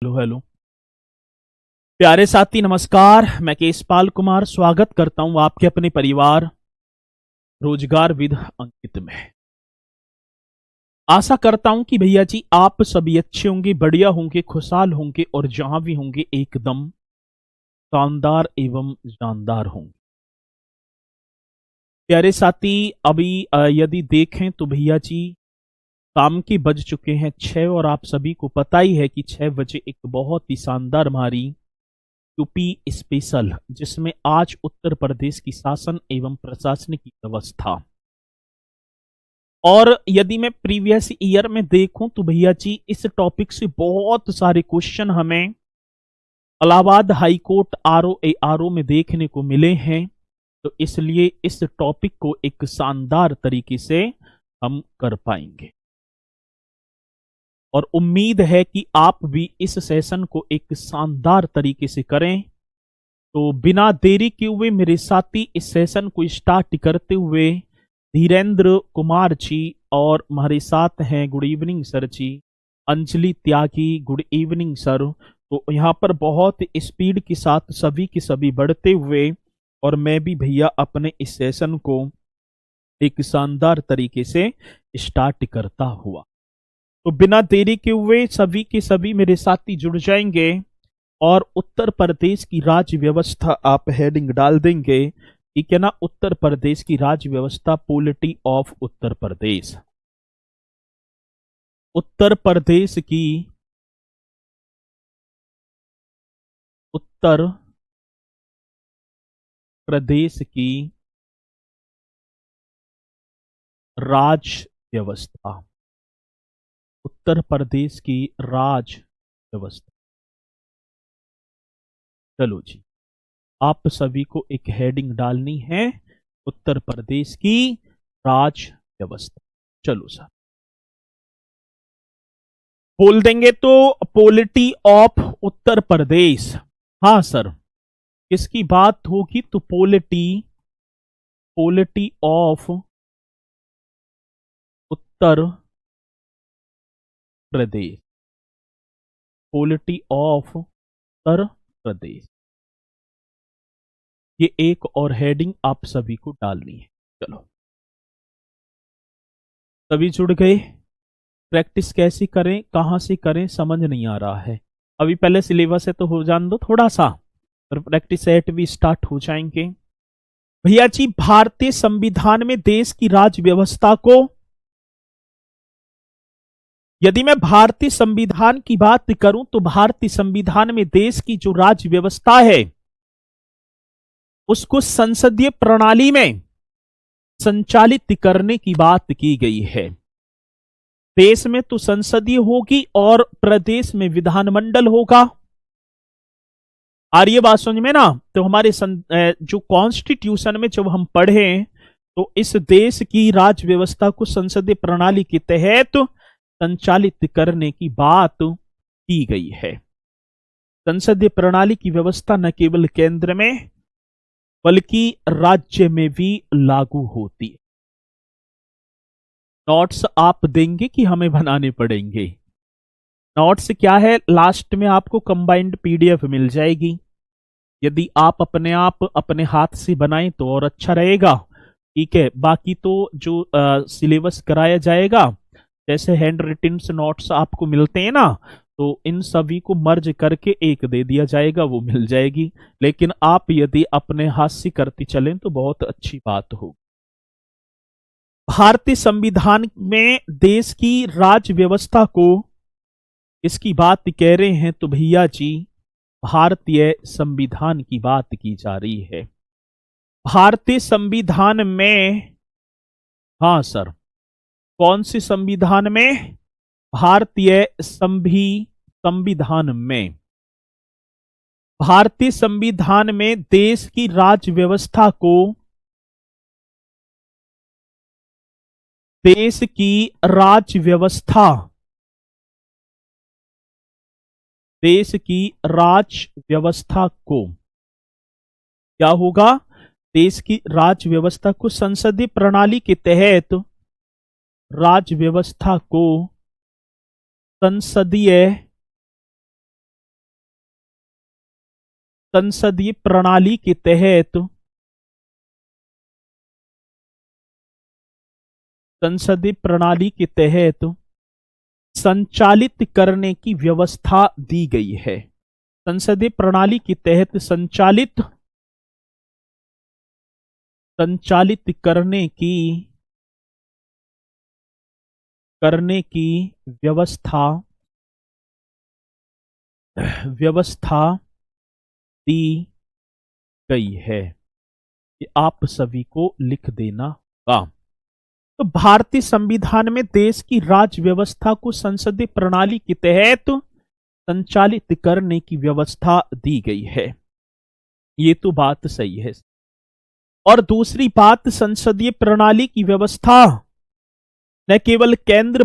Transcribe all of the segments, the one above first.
Hello hello. प्यारे साथी नमस्कार, मैं केशपाल कुमार स्वागत करता हूं आपके अपने परिवार रोजगार विद अंकित में। आशा करता हूं कि भैया जी आप सभी अच्छे होंगे, बढ़िया होंगे, खुशहाल होंगे और जहां भी होंगे एकदम शानदार एवं जानदार होंगे। प्यारे साथी अभी यदि देखें तो भैया जी शाम के बज चुके हैं 6 और आप सभी को पता ही है कि 6 बजे एक बहुत ही शानदार हमारी यूपी स्पेशल जिसमें आज उत्तर प्रदेश की शासन एवं प्रशासनिक व्यवस्था। और यदि मैं प्रीवियस ईयर में देखूं तो भैया जी इस टॉपिक से बहुत सारे क्वेश्चन हमें इलाहाबाद हाई कोर्ट आरओ में देखने को मिले हैं। तो इसलिए इस टॉपिक को एक शानदार तरीके से हम कर पाएंगे और उम्मीद है कि आप भी इस सेशन को एक शानदार तरीके से करें। तो बिना देरी किए हुए मेरे साथी इस सेशन को स्टार्ट करते हुए धीरेन्द्र कुमार जी और हमारे साथ हैं गुड इवनिंग सर जी, अंजलि त्यागी गुड इवनिंग सर। तो यहाँ पर बहुत स्पीड के साथ सभी के सभी बढ़ते हुए और मैं भी भैया अपने इस सेशन को एक शानदार तरीके से स्टार्ट करता हुआ, तो बिना देरी के हुए सभी के सभी मेरे साथी जुड़ जाएंगे और उत्तर प्रदेश की राज्य व्यवस्था आप हेडिंग डाल देंगे, ठीक है ना। उत्तर प्रदेश की राज्य व्यवस्था, पॉलिटी ऑफ उत्तर प्रदेश। उत्तर प्रदेश की उत्तर प्रदेश की राज्य व्यवस्था, उत्तर प्रदेश की राज्य व्यवस्था। चलो जी, आप सभी को एक हेडिंग डालनी है, उत्तर प्रदेश की राज्य व्यवस्था। चलो सर बोल देंगे तो पॉलिटी ऑफ उत्तर प्रदेश। हाँ सर, किसकी बात होगी तो polity polity of Uttar Pradesh, polity of Uttar Pradesh. ये एक और हेडिंग आप सभी को डालनी है। चलो सभी जुड़ गए। प्रैक्टिस कैसी करें, कहां से करें, समझ नहीं आ रहा है। अभी पहले सिलेबस है तो हो जान दो थोड़ा सा, और प्रैक्टिस सेट भी स्टार्ट हो जाएंगे। भैया जी भारतीय संविधान में देश की राज्य व्यवस्था को, यदि मैं भारतीय संविधान की बात करूं तो भारतीय संविधान में देश की जो राज्य व्यवस्था है उसको संसदीय प्रणाली में संचालित करने की बात की गई है। देश में तो संसदीय होगी और प्रदेश में विधानमंडल होगा। आ रही है बात समझ में ना। तो हमारे जो कॉन्स्टिट्यूशन में जब हम पढ़े तो इस देश की राज्य व्यवस्था को संसदीय प्रणाली के तहत संचालित करने की बात की गई है। संसदीय प्रणाली की व्यवस्था न केवल केंद्र में बल्कि राज्य में भी लागू होती है। नोट्स आप देंगे कि हमें बनाने पड़ेंगे? नोट्स क्या है, लास्ट में आपको कंबाइंड पीडीएफ मिल जाएगी। यदि आप अपने हाथ से बनाएं तो और अच्छा रहेगा, ठीक है। बाकी तो जो सिलेबस कराया जाएगा, जैसे हैंड रिटन नोट्स आपको मिलते हैं ना, तो इन सभी को मर्ज करके एक दे दिया जाएगा, वो मिल जाएगी। लेकिन आप यदि अपने हाथ से करते चलें तो बहुत अच्छी बात होगी। भारतीय संविधान में देश की राज्य व्यवस्था को इसकी बात कह रहे हैं तो भैया जी भारतीय संविधान की बात की जा रही है। भारतीय संविधान में, हाँ सर, कौन सी संविधान में? भारतीय संविधान में, भारतीय संविधान में देश की राज्य व्यवस्था को, देश की राज्य व्यवस्था, देश की राज्य व्यवस्था को क्या होगा? देश की राज्य व्यवस्था को संसदीय प्रणाली के तहत राज्य व्यवस्था को संसदीय संसदीय प्रणाली के तहत संसदीय प्रणाली के तहत संचालित करने की व्यवस्था दी गई है। संसदीय प्रणाली के तहत संचालित करने की व्यवस्था दी गई है। ये आप सभी को लिख देना होगा। तो भारतीय संविधान में देश की राज्य व्यवस्था को संसदीय प्रणाली के तहत संचालित करने की व्यवस्था दी गई है। ये तो बात सही है। और दूसरी बात, संसदीय प्रणाली की व्यवस्था न केवल केंद्र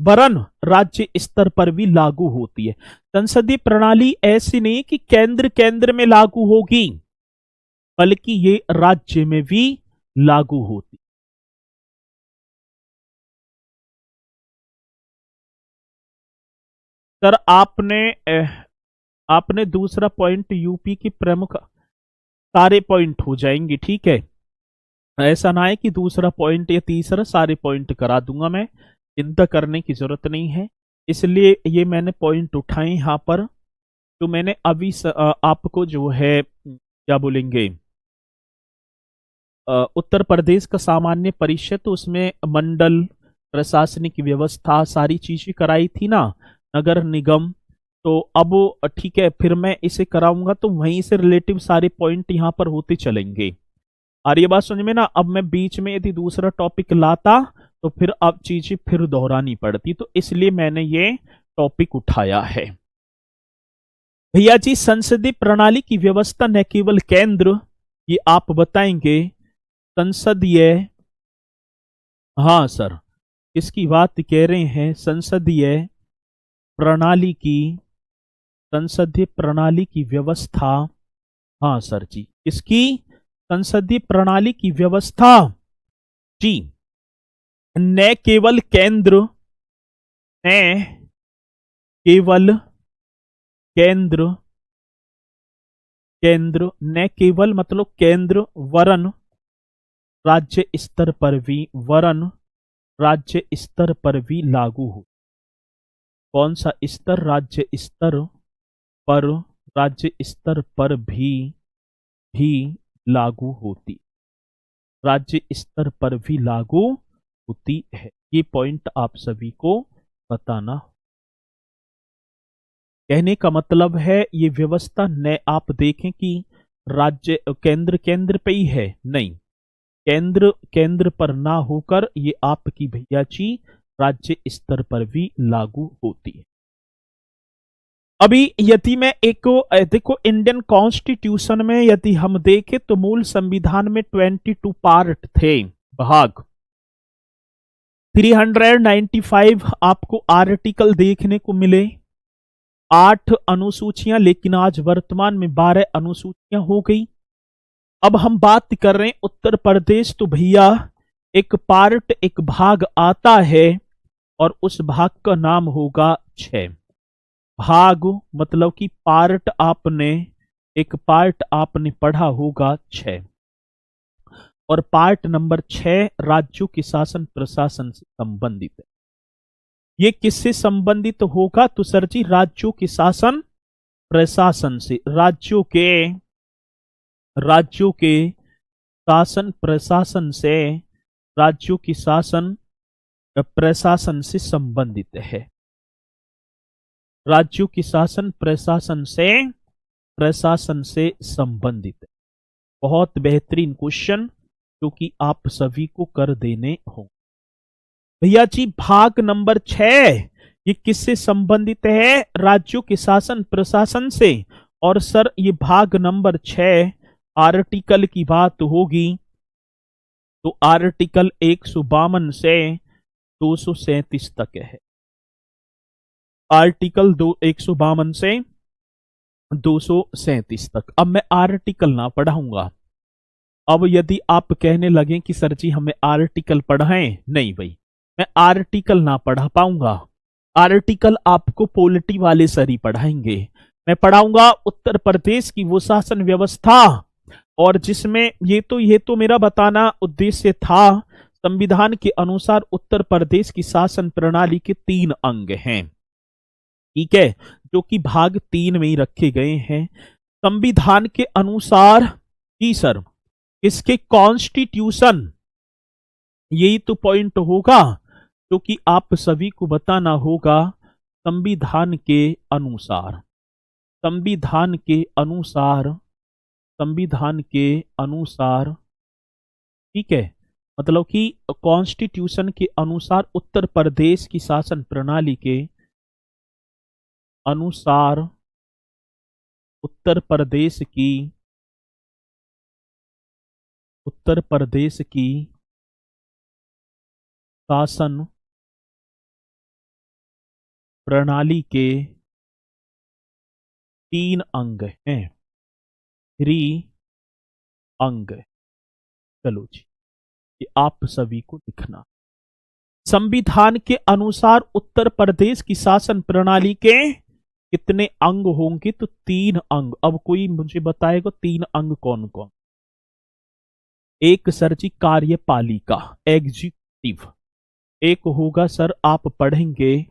वरन राज्य स्तर पर भी लागू होती है। संसदीय प्रणाली ऐसी नहीं कि केंद्र में लागू होगी, बल्कि ये राज्य में भी लागू होती। सर आपने दूसरा पॉइंट यूपी की प्रमुख सारे पॉइंट हो जाएंगे, ठीक है। ऐसा ना है कि दूसरा पॉइंट या तीसरा सारे पॉइंट करा दूंगा मैं, चिंता करने की जरूरत नहीं है। इसलिए ये मैंने पॉइंट उठाए यहाँ पर। तो मैंने अभी आपको जो है क्या बोलेंगे, उत्तर प्रदेश का सामान्य परिषद, उसमें मंडल, प्रशासनिक व्यवस्था, सारी चीजें कराई थी ना, नगर निगम। तो अब ठीक है, फिर मैं इसे कराऊंगा तो वहीं से रिलेटिव सारे पॉइंट यहाँ पर होते चलेंगे। और ये बात समझ में ना, अब मैं बीच में यदि दूसरा टॉपिक लाता तो फिर अब चीजें फिर दोहरानी पड़ती, तो इसलिए मैंने ये टॉपिक उठाया है। भैया जी, संसदीय प्रणाली की व्यवस्था न केवल केंद्र, ये आप बताएंगे, संसदीय, हाँ सर, इसकी बात कह रहे हैं, संसदीय प्रणाली की व्यवस्था, हाँ सर जी, इसकी संसदीय प्रणाली की व्यवस्था जी न केवल केंद्र मतलब केंद्र वरन राज्य स्तर पर भी लागू हो। कौन सा स्तर? राज्य स्तर पर भी लागू होती, राज्य स्तर पर भी लागू होती है। ये पॉइंट आप सभी को बताना। कहने का मतलब है ये व्यवस्था न आप देखें कि राज्य केंद्र पे ही है, नहीं, केंद्र पर ना होकर ये आपकी भैया जी राज्य स्तर पर भी लागू होती है। अभी यदि मैं देखो, इंडियन कॉन्स्टिट्यूशन में यदि हम देखें तो मूल संविधान में 22 पार्ट थे, भाग। 395 आपको आर्टिकल देखने को मिले, 8 अनुसूचियां, लेकिन आज वर्तमान में 12 अनुसूचियां हो गई। अब हम बात कर रहे हैं उत्तर प्रदेश, तो भैया एक पार्ट, एक भाग आता है और उस भाग का नाम होगा 6। भाग मतलब कि एक पार्ट आपने पढ़ा होगा 6, और पार्ट नंबर 6 राज्यों के शासन प्रशासन से संबंधित है। ये किससे संबंधित होगा? तो सर जी राज्यों के शासन प्रशासन से, राज्यों के शासन प्रशासन से, राज्यों की शासन प्रशासन से संबंधित है। राज्यों की शासन प्रशासन से संबंधित है। बहुत बेहतरीन क्वेश्चन, क्योंकि आप सभी को कर देने हों। भैया जी भाग नंबर 6 ये किससे संबंधित है? राज्यों के शासन प्रशासन से। और सर ये भाग नंबर 6 आर्टिकल की बात होगी तो आर्टिकल 152 से 237 तक है। आर्टिकल 152 से 237 तक। अब मैं आर्टिकल ना पढ़ाऊंगा। अब यदि आप कहने लगे कि सर जी हमें आर्टिकल पढ़ाएं, नहीं भाई, मैं आर्टिकल ना पढ़ा पाऊंगा। आर्टिकल आपको पॉलिटी वाले सर ही पढ़ाएंगे। मैं पढ़ाऊंगा उत्तर प्रदेश की वो शासन व्यवस्था, और जिसमें ये तो मेरा बताना उद्देश्य था। संविधान के अनुसार उत्तर प्रदेश की शासन प्रणाली के 3 अंग हैं, ठीक है, जो कि भाग 3 में ही रखे गए हैं। संविधान के अनुसार, जी सर, इसके कॉन्स्टिट्यूशन, यही तो पॉइंट होगा जो कि आप सभी को बताना होगा। संविधान के अनुसार, संविधान के अनुसार, संविधान के अनुसार, ठीक है, मतलब कि कॉन्स्टिट्यूशन के अनुसार उत्तर प्रदेश की शासन प्रणाली के अनुसार उत्तर प्रदेश की शासन प्रणाली के 3 अंग हैं, 3 अंग। चलो जी, ये आप सभी को लिखना। संविधान के अनुसार उत्तर प्रदेश की शासन प्रणाली के कितने अंग होंगे? तो 3 अंग। अब कोई मुझे बताएगा 3 अंग कौन कौन? एक सर जी कार्यपालिका, एग्जीक्यूटिव। एक होगा सर आप पढ़ेंगे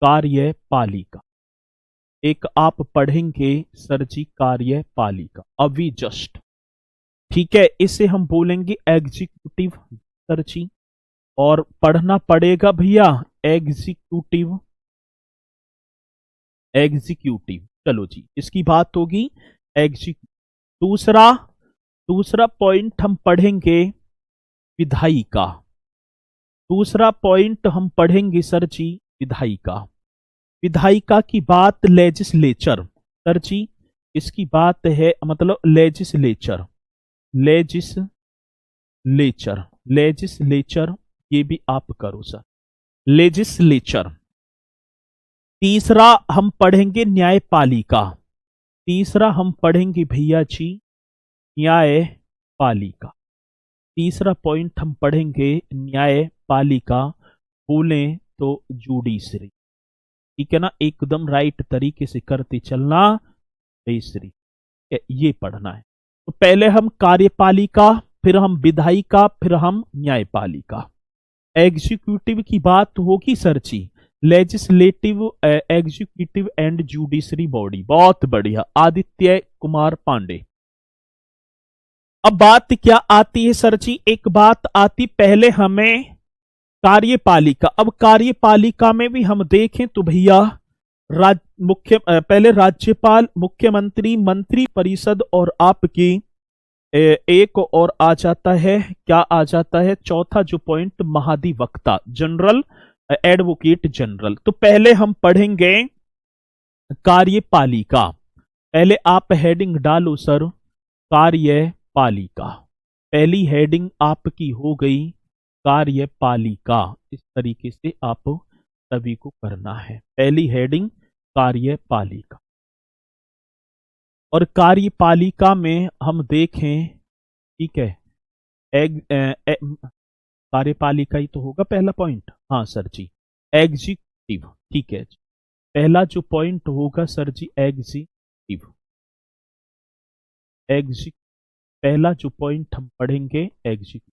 कार्यपालिका, एक आप पढ़ेंगे सर जी कार्यपालिका, अभी जस्ट, ठीक है, इसे हम बोलेंगे एग्जीक्यूटिव सर जी। और पढ़ना पड़ेगा भैया एग्जीक्यूटिव, एग्जीक्यूटिव। चलो जी, इसकी बात होगी एग्जीक्यूटिव। दूसरा पॉइंट हम पढ़ेंगे विधायिका। दूसरा पॉइंट हम पढ़ेंगे सर जी विधायिका। विधायिका की बात लेजिस्लेचर, सर जी इसकी बात है मतलब लेजिस्लेचर, लेजिस्लेचर, लेजिस्लेचर, ये भी आप करो सर, लेजिस्लेचर। तीसरा हम पढ़ेंगे न्यायपालिका, तीसरा हम पढ़ेंगे भैया जी न्यायपालिका। तीसरा पॉइंट हम पढ़ेंगे न्यायपालिका, बोलें तो जुडिशरी, ठीक है ना, एकदम राइट तरीके से करते चलना, जुडिशरी, ये पढ़ना है। तो पहले हम कार्यपालिका, फिर हम विधायिका, फिर हम न्यायपालिका। एग्जीक्यूटिव की बात होगी sir ji legislative, executive and judiciary body. बहुत बढ़िया, आदित्य कुमार पांडे। अब बात क्या आती है सर जी? एक बात आती पहले हमें कार्यपालिका। अब कार्यपालिका में भी हम देखें तो भैया पहले राज्यपाल, मुख्यमंत्री, मंत्री परिषद और आपकी एक और आ जाता है, क्या आ जाता है चौथा जो पॉइंट, महाधिवक्ता, जनरल एडवोकेट जनरल। तो पहले हम पढ़ेंगे कार्यपालिका। पहले आप हेडिंग डालो सर कार्यपालिका। पहली हेडिंग आपकी हो गई कार्यपालिका। इस तरीके से आप सभी को करना है, पहली हेडिंग कार्यपालिका। और कार्यपालिका में हम देखें, ठीक है, कार्यपालिका ही तो होगा पहला पॉइंट, हाँ सर जी एग्जीक्यूटिव, ठीक है जी। पहला जो पॉइंट होगा सर जी एग्जीक्यूटिव, पहला जो पॉइंट हम पढ़ेंगे एग्जीक्यूटिव।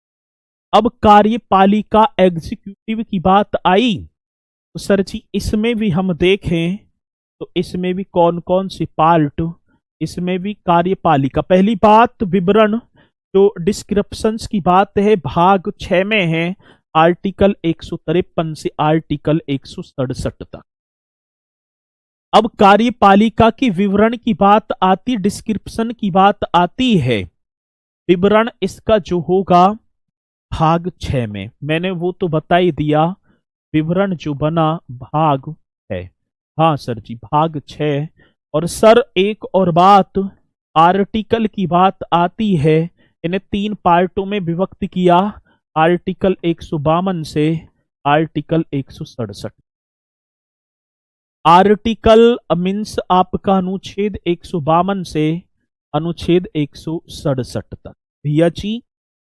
अब कार्यपालिका एग्जीक्यूटिव की बात आई तो सर जी इसमें भी हम देखें तो इसमें भी कौन कौन से पार्ट, इसमें भी कार्यपालिका। पहली बात विवरण, जो डिस्क्रिप्शंस की बात है भाग 6 में है, आर्टिकल 153 से आर्टिकल 167 तक। अब कार्यपालिका की विवरण की बात आती, डिस्क्रिप्शन की बात आती है, विवरण इसका जो होगा भाग 6 में, मैंने वो तो बता ही दिया, विवरण जो बना भाग है, हाँ सर जी भाग 6। और सर एक और बात, आर्टिकल की बात आती है, इन्हें 3 पार्टों में विभक्त किया, आर्टिकल 152 से आर्टिकल 167। आर्टिकल मीन्स आपका अनुच्छेद 152 से अनुच्छेद 167 तक। भैया जी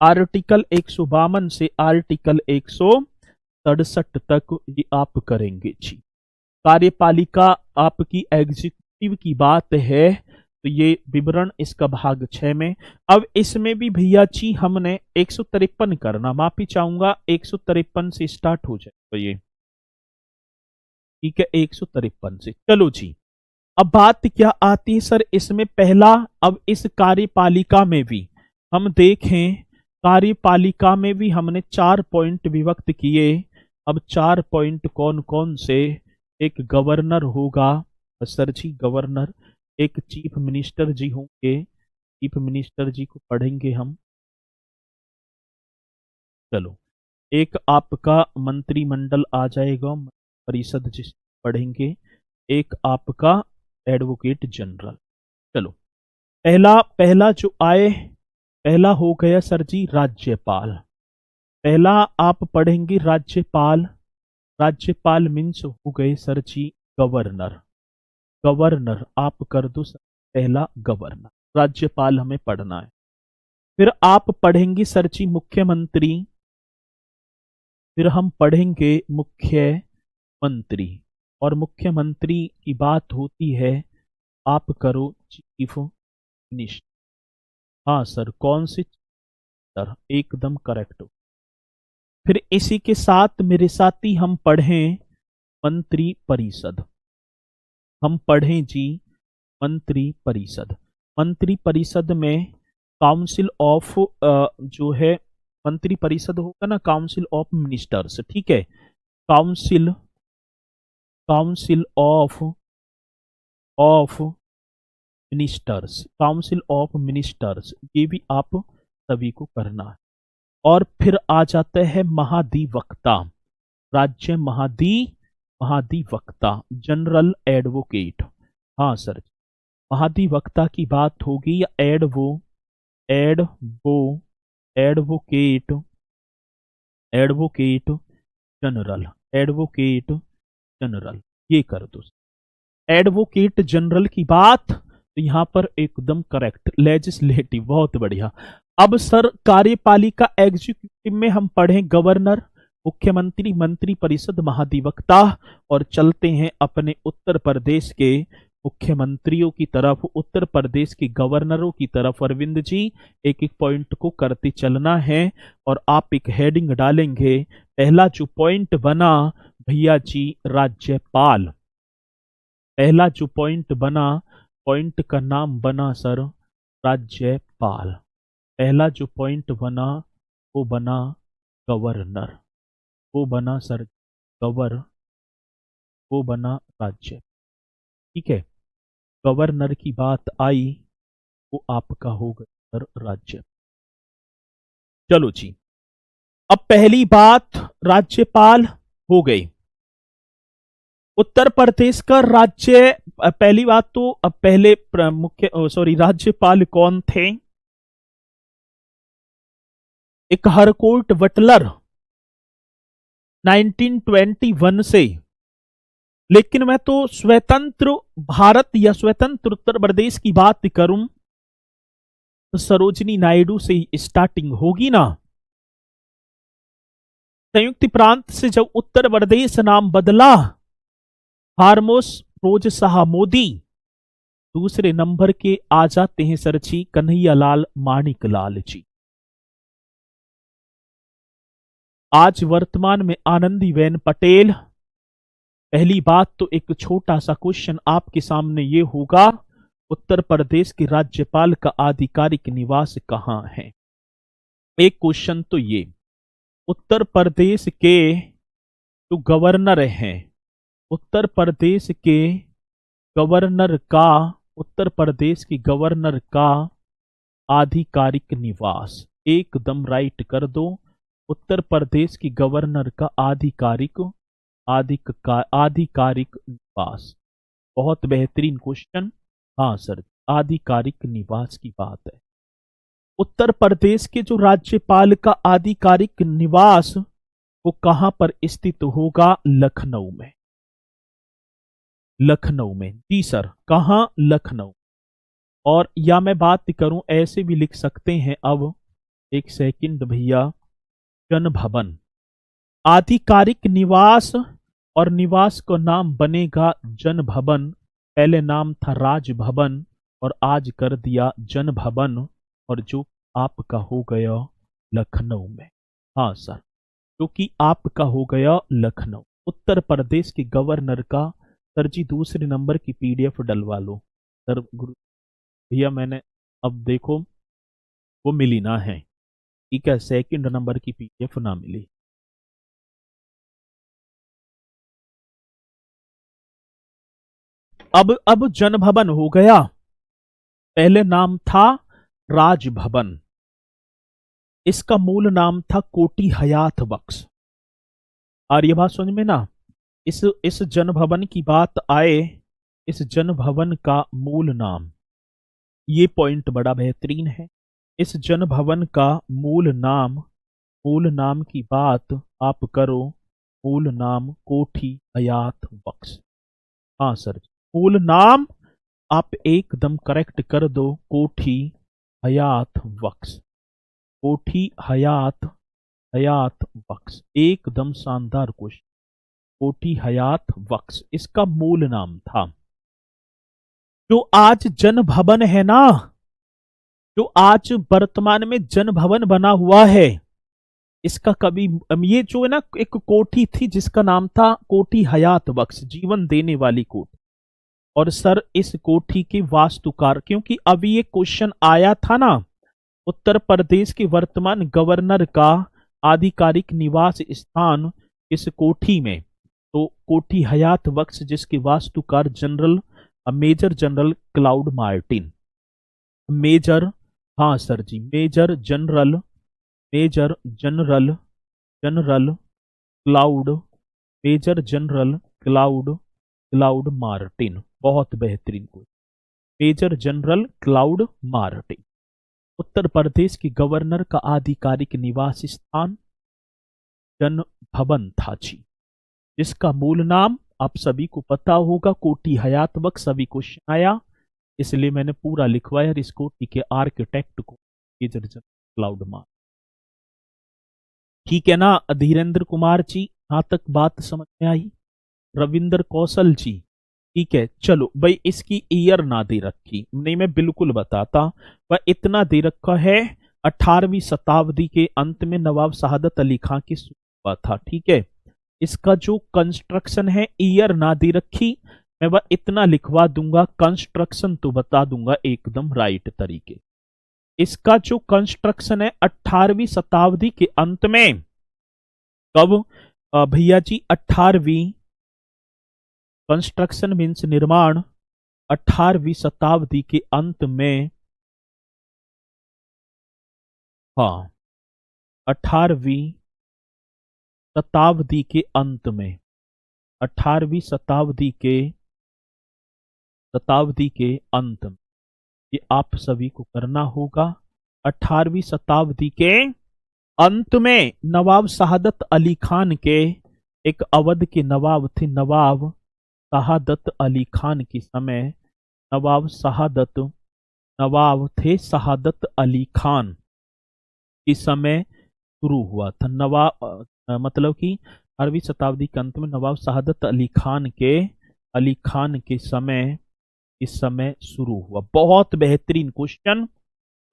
आर्टिकल 152 से आर्टिकल 167 तक ये आप करेंगे जी। कार्यपालिका आपकी एग्जीक्यूटिव एग्जीक्यूटिव की बात है तो ये विवरण इसका भाग 6 में। अब इसमें भी भैया जी हमने 153 करना, माफी चाहूंगा 153 से स्टार्ट हो जाए तो ये ठीक है, 153 से। चलो जी, अब बात क्या आती है सर इसमें पहला, अब इस कार्यपालिका में भी हम देखें, कार्यपालिका में भी हमने 4 पॉइंट विभक्त किए। अब 4 पॉइंट कौन कौन से? एक गवर्नर होगा सर जी, गवर्नर। एक चीफ मिनिस्टर जी होंगे, चीफ मिनिस्टर जी को पढ़ेंगे हम। चलो, एक आपका मंत्रिमंडल आ जाएगा, परिषद जिसे पढ़ेंगे। एक आपका एडवोकेट जनरल। चलो, पहला पहला जो आए, पहला हो गया सर जी राज्यपाल। पहला आप पढ़ेंगे राज्यपाल। राज्यपाल मीन्स हो गए सर जी गवर्नर। गवर्नर आप कर दो सर, पहला गवर्नर। राज्यपाल हमें पढ़ना है। फिर आप पढ़ेंगे सर जी मुख्यमंत्री। फिर हम पढ़ेंगे मुख्यमंत्री, और मुख्यमंत्री की बात होती है, आप करो चीफ मिनिस्टर। हाँ सर, कौन से सर, एकदम करेक्ट। फिर इसी के साथ मेरे साथी हम पढ़ें मंत्री परिषद। हम पढ़ें जी मंत्री परिषद। मंत्री परिषद में काउंसिल ऑफ जो है मंत्री परिषद होगा ना, काउंसिल ऑफ मिनिस्टर्स, ठीक है। Council council of ministers, council of ministers, ये भी आप सभी को करना है। और फिर आ जाता है महाधिवक्ता, राज्य महाधिवक्ता, जनरल एडवोकेट। हाँ सर, महाधिवक्ता की बात होगी, या एडवोकेट जनरल, एडवोकेट जनरल, ये कर दो। एडवोकेट जनरल की बात तो यहां पर एकदम करेक्ट। लेजिस्लेटिव, बहुत बढ़िया। अब सर कार्यपालिका एग्जीक्यूटिव में हम पढ़ें गवर्नर, मुख्यमंत्री, मंत्री परिषद, महाधिवक्ता। और चलते हैं अपने उत्तर प्रदेश के मुख्यमंत्रियों की तरफ, उत्तर प्रदेश के गवर्नरों की तरफ। अरविंद जी, एक एक पॉइंट को करते चलना है और आप एक हेडिंग डालेंगे। पहला जो पॉइंट बना भैया जी राज्यपाल। पहला जो पॉइंट बना, पॉइंट का नाम बना सर राज्यपाल। पहला जो पॉइंट बना वो बना गवर्नर, वो बना सर वो बना राज्य, ठीक है। गवर्नर की बात आई, वो आपका हो गया सर राज्य। चलो जी, अब पहली बात राज्यपाल हो गई। उत्तर प्रदेश का राज्य, पहली बात तो अब पहले राज्यपाल कौन थे? एक हरकोर्ट बटलर 1921 से। लेकिन मैं तो स्वतंत्र भारत या स्वतंत्र उत्तर प्रदेश की बात करूं तो सरोजिनी नायडू से ही स्टार्टिंग होगी ना। संयुक्त प्रांत से जब उत्तर प्रदेश नाम बदला, हारमोस रोज शाह मोदी। दूसरे नंबर के आ जाते हैं सर जी कन्हैयालाल माणिकलाल जी। आज वर्तमान में आनंदीबेन पटेल। पहली बात तो एक छोटा सा क्वेश्चन आपके सामने ये होगा, उत्तर प्रदेश के राज्यपाल का आधिकारिक निवास कहां है? एक क्वेश्चन तो ये, उत्तर प्रदेश के जो गवर्नर हैं, उत्तर प्रदेश के गवर्नर का, उत्तर प्रदेश के गवर्नर का आधिकारिक निवास, एकदम राइट कर दो। उत्तर प्रदेश के गवर्नर का आधिकारिक निवास, बहुत बेहतरीन क्वेश्चन। हाँ सर, आधिकारिक निवास की बात है। उत्तर प्रदेश के जो राज्यपाल का आधिकारिक निवास वो कहां पर स्थित होगा? लखनऊ में। लखनऊ में जी सर, कहां? लखनऊ। और या मैं बात करूं, ऐसे भी लिख सकते हैं, अब एक सेकंड भैया, जन भवन। आधिकारिक निवास और निवास का नाम बनेगा जन भवन, पहले नाम था राजभवन और आज कर दिया जन भवन, और जो आपका हो गया लखनऊ में। हाँ सर, जो कि आपका हो गया लखनऊ। उत्तर प्रदेश के गवर्नर का सर जी दूसरे नंबर की पीडीएफ डलवा लो। सर गुरु भैया मैंने, अब देखो वो मिली ना है, ठीक है, सेकंड नंबर की पीडीएफ ना मिली। अब जन भवन हो गया, पहले नाम था राजभवन, इसका मूल नाम था कोठी हयात बख्श। और ये बात समझ में ना, इस जन भवन की बात आए, इस जन भवन का मूल नाम, ये पॉइंट बड़ा बेहतरीन है। इस जन भवन का मूल नाम की बात आप करो, मूल नाम कोठी हयात बख्श। हाँ सर, मूल नाम आप एकदम करेक्ट कर दो, कोठी हयात बख्श, कोठी हयात हयात बख्श, एकदम शानदार क्वेश्चन। कोठी हयात बख्श इसका मूल नाम था। जो आज जन भवन है ना, जो आज वर्तमान में जन भवन बना हुआ है, इसका कभी, ये जो है ना एक कोठी थी जिसका नाम था कोठी हयात बख्श, जीवन देने वाली कोठी। और सर इस कोठी के वास्तुकार, क्योंकि अभी ये क्वेश्चन आया था ना, उत्तर प्रदेश के वर्तमान गवर्नर का आधिकारिक निवास स्थान इस कोठी में, तो कोठी हयात बख्श जिसके वास्तुकार major general Claude Martin, major, हाँ sir ji, major general general Claude, major general Claude Martin, बहुत बेहतरीन को, major general Claude Martin Uttar Pradesh के गवर्नर का आधिकारिक निवास स्थान जन भवन था जी, जिसका मूल नाम आप सभी को पता होगा कोठी हयात बख्श। सभी क्वेश्चन आया, इसलिए मैंने पूरा लिखवाया इस कोठी के आर्किटेक्ट को मेजर जनरल क्लाउड मार्टिन। ठीक है ना धीरेन्द्र कुमार जी, यहां तक बात समझ में आई। रविंद्र कौशल जी, ठीक है, चलो भाई इसकी ईयर ना दे रखी नहीं, मैं बिल्कुल बताता, वह इतना दे रखा है 18वीं शताब्दी के अंत में नवाब शहादत अली खां की हुआ था, ठीक है। इसका जो कंस्ट्रक्शन है, ईयर ना दे रखी, मैं वह इतना लिखवा दूंगा, कंस्ट्रक्शन तो बता दूंगा एकदम राइट तरीके। इसका जो कंस्ट्रक्शन है 18वीं शताब्दी के अंत में, कब भैया जी 18वीं, कंस्ट्रक्शन मीन्स निर्माण 18वीं शताब्दी के अंत में, हाँ 18वीं शताब्दी के अंत में, 18वीं शताब्दी के अंत में, ये आप सभी को करना होगा। 18वीं शताब्दी के अंत में नवाब शहादत अली खान के, एक अवध के नवाब थे, नवाब शहादत अली खान के समय, नवाब थे शहादत अली खान के समय शुरू हुआ था। मतलब कि 18वीं शताब्दी के अंत में नवाब शहादत अली खान के समय, इस समय शुरू हुआ। बहुत बेहतरीन क्वेश्चन,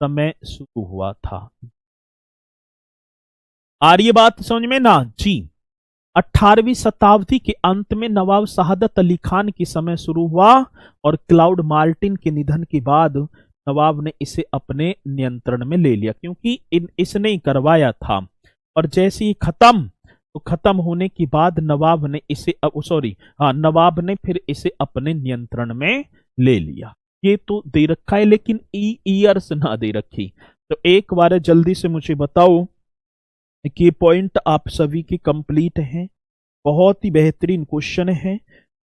समय शुरू हुआ था। आ रही है बात समझ में ना जी। 18वीं शताब्दी के अंत में नवाब शहादत अली खान के समय शुरू हुआ, और क्लाउड मार्टिन के निधन के बाद नवाब ने इसे अपने नियंत्रण में ले लिया, क्योंकि इसने ही करवाया था। और जैसे ही खत्म, तो खत्म होने के बाद नवाब ने इसे, सॉरी हाँ, नवाब ने फिर इसे अपने नियंत्रण में ले लिया। ये तो दे रखा है, लेकिन ईयर्स ना दे रखी। तो एक बार जल्दी से मुझे बताओ कि पॉइंट आप सभी के कंप्लीट हैं। बहुत ही बेहतरीन क्वेश्चन है,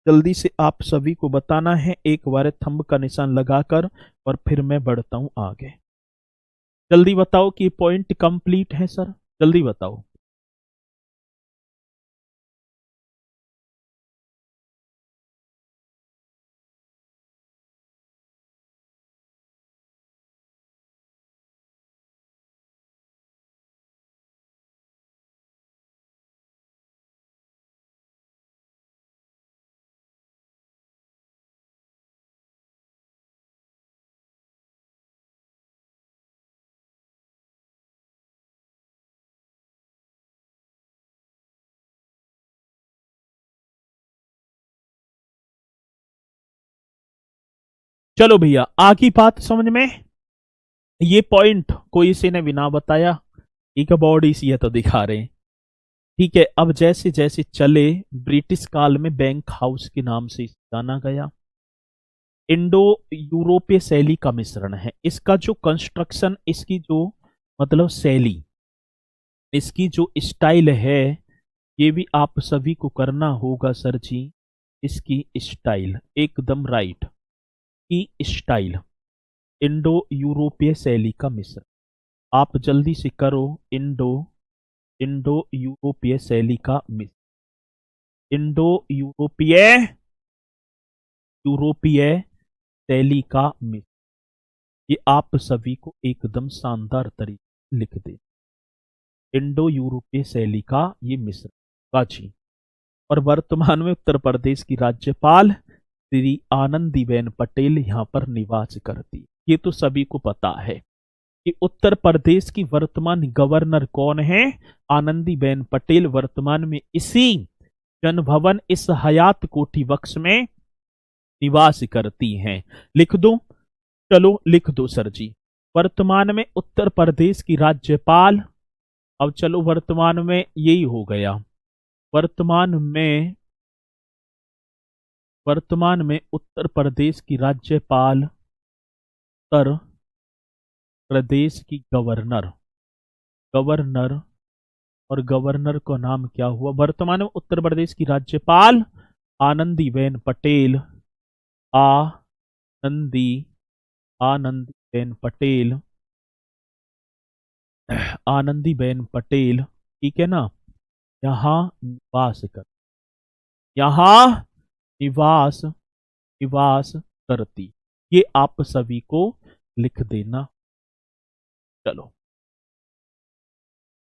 जल्दी से आप सभी को बताना है एक बार थंब का निशान लगाकर, और फिर मैं बढ़ता हूं आगे। जल्दी बताओ कि पॉइंट कंप्लीट है सर, जल्दी बताओ। चलो भैया आगे बात समझ में। ये पॉइंट कोई इसी ने बिना बताया, एक बॉडी सी है तो दिखा रहे हैं। ठीक है, अब जैसे जैसे चले, ब्रिटिश काल में बैंक हाउस के नाम से इसे जाना गया। इंडो यूरोपीय शैली का मिश्रण है। इसका जो कंस्ट्रक्शन, इसकी जो मतलब शैली, इसकी जो स्टाइल है, ये भी आप सभी को करना होगा सर जी। इसकी स्टाइल एकदम राइट की स्टाइल, इंडो यूरोपीय शैली का मिश्रण। आप जल्दी से करो, इंडो इंडो यूरोपीय शैली का मिश्रण, इंडो यूरोपीय यूरोपीय शैली का मिश्रण। ये आप सभी को एकदम शानदार तरीके से लिख दे, इंडो यूरोपीय शैली का ये मिश्रण काजी। और वर्तमान में उत्तर प्रदेश की राज्यपाल श्री आनंदीबेन पटेल यहाँ पर निवास करती। ये तो सभी को पता है कि उत्तर प्रदेश की वर्तमान गवर्नर कौन है, आनंदीबेन पटेल। वर्तमान में इसी जनभवन, इस हयात कोठी वक्स में निवास करती हैं। लिख दो, चलो लिख दो सर जी। वर्तमान में उत्तर प्रदेश की राज्यपाल, अब चलो वर्तमान में यही हो गया। वर्तमान में उत्तर प्रदेश की राज्यपाल, उत्तर प्रदेश की गवर्नर, गवर्नर, और गवर्नर का नाम क्या हुआ? वर्तमान में उत्तर प्रदेश की राज्यपाल आनंदीबेन पटेल, आनंदीबेन पटेल, आनंदीबेन पटेल, ठीक है ना। यहाँ निवास कर, यहाँ निवास निवास करती। ये आप सभी को लिख देना। चलो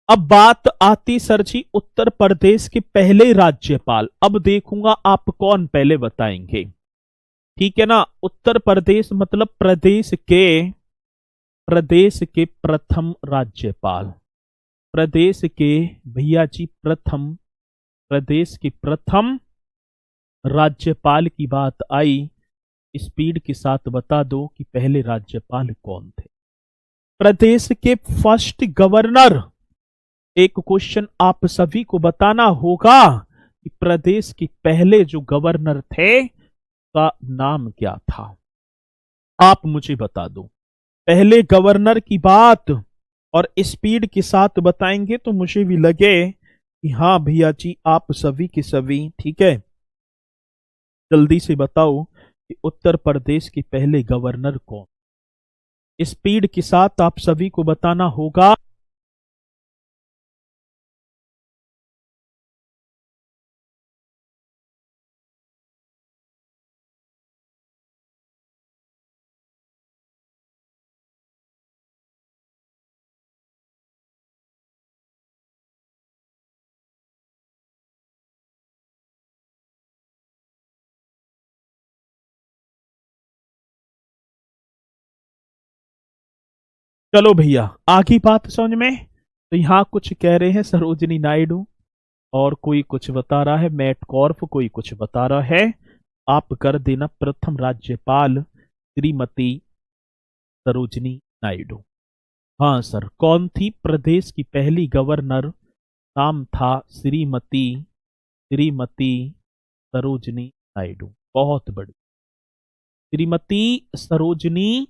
अब बात आती सर जी उत्तर प्रदेश के पहले राज्यपाल। अब देखूंगा आप कौन पहले बताएंगे, ठीक है ना। उत्तर प्रदेश मतलब प्रदेश के प्रथम राज्यपाल, प्रदेश के भैया जी प्रथम, प्रदेश के प्रथम राज्यपाल की बात आई, स्पीड के साथ बता दो कि पहले राज्यपाल कौन थे। प्रदेश के फर्स्ट गवर्नर, एक क्वेश्चन आप सभी को बताना होगा कि प्रदेश के पहले जो गवर्नर थे का नाम क्या था। आप मुझे बता दो पहले गवर्नर की बात, और स्पीड के साथ बताएंगे तो मुझे भी लगे कि हाँ भैया जी आप सभी के सभी ठीक है। जल्दी से बताओ कि उत्तर प्रदेश के पहले गवर्नर कौन। स्पीड के साथ आप सभी को बताना होगा। चलो भैया आगे बात समझ में। तो यहां कुछ कह रहे हैं सरोजिनी नायडू, और कोई कुछ बता रहा है मैट कॉर्फ, कोई कुछ बता रहा है। आप कर देना प्रथम राज्यपाल श्रीमती सरोजिनी नायडू। हाँ सर, कौन थी प्रदेश की पहली गवर्नर? नाम था श्रीमती श्रीमती सरोजिनी नायडू। बहुत बड़ी श्रीमती सरोजिनी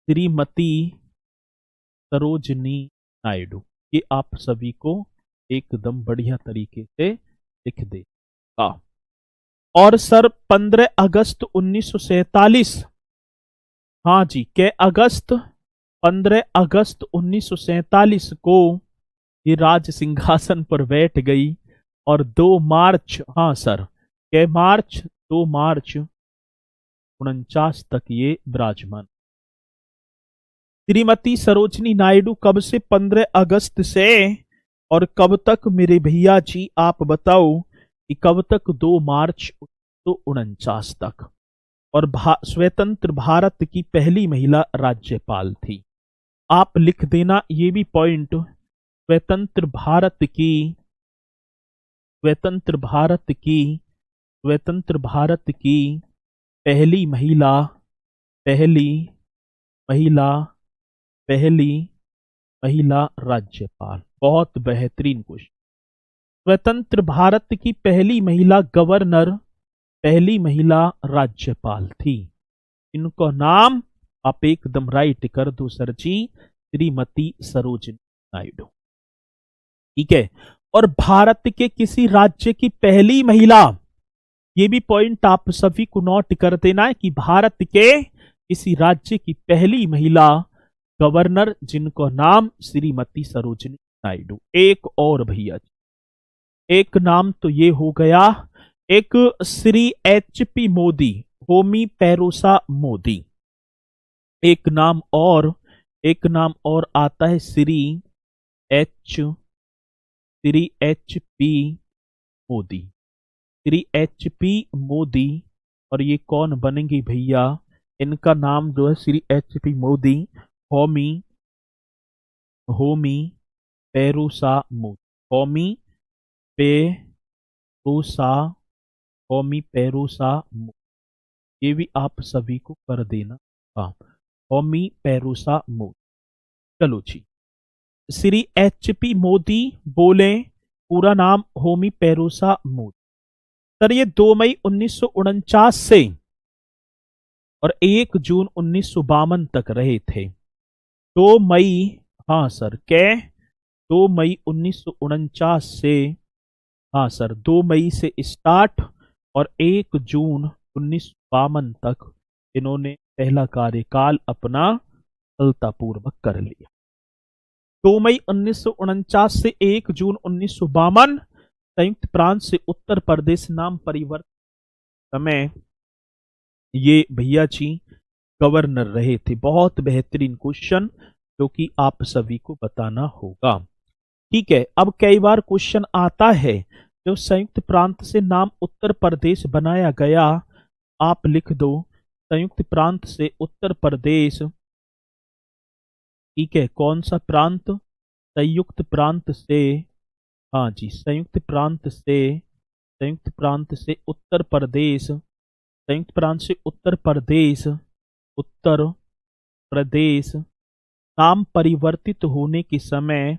श्रीमती सरोजिनी नायडू। ये आप सभी को एकदम बढ़िया तरीके से लिख देगा। और सर 15 अगस्त 1947, हाँ जी, के अगस्त 15 अगस्त 1947 को ये राज सिंहासन पर बैठ गई, और 2 मार्च, हाँ सर, के मार्च 2 मार्च 49 तक ये विराजमान। श्रीमती सरोजिनी नायडू कब से 15 अगस्त से, और कब तक मेरे भैया जी आप बताओ कि कब तक? 2 मार्च 1949 तक। और स्वतंत्र भारत की पहली महिला राज्यपाल थी। आप लिख देना ये भी पॉइंट, स्वतंत्र भारत की स्वतंत्र भारत की स्वतंत्र भारत की पहली महिला पहली महिला पहली महिला राज्यपाल। बहुत बेहतरीन क्वेश्चन। स्वतंत्र भारत की पहली महिला गवर्नर, पहली महिला राज्यपाल थी। इनका नाम आप एकदम राइट कर दो सर जी, श्रीमती सरोजिनी नायडू। ठीक है। और भारत के किसी राज्य की पहली महिला, ये भी पॉइंट आप सभी को नोट कर देना है कि भारत के किसी राज्य की पहली महिला गवर्नर जिनका नाम श्रीमती सरोजिनी नायडू। एक और भैया जी, एक नाम तो ये हो गया, एक श्री HP मोदी, होमी पेरोसा मोदी। एक नाम और आता है श्री HP मोदी, श्री HP मोदी। और ये कौन बनेंगे भैया? इनका नाम जो है श्री HP मोदी, होमी पेरोसा मोदी, होमी पेरोसा मोदी। ये भी आप सभी को कर देना। हाँ, होमी पेरोसा मोदी। चलो जी, श्री HP मोदी बोले, पूरा नाम होमी पेरोसा मोदी। सर ये 2 मई 1949 से और 1 जून 1952 तक रहे थे। 2 मई, हाँ सर, 2 मई 1949 से, हाँ सर, 2 मई से स्टार्ट और 1 जून 1952 तक इन्होंने पहला कार्यकाल अपना सफलतापूर्वक कर लिया। 2 मई 1949 से 1 जून 1952 संयुक्त प्रांत से उत्तर प्रदेश नाम परिवर्तन समय ये भैया जी गवर्नर रहे थे। बहुत बेहतरीन क्वेश्चन जो कि आप सभी को बताना होगा। ठीक है। अब कई बार क्वेश्चन आता है जो संयुक्त प्रांत से नाम उत्तर प्रदेश बनाया गया, आप लिख दो संयुक्त प्रांत से उत्तर प्रदेश। ठीक है, कौन सा प्रांत? संयुक्त प्रांत से, हाँ जी, संयुक्त प्रांत से उत्तर प्रदेश, संयुक्त प्रांत से उत्तर प्रदेश, नाम परिवर्तित होने के समय,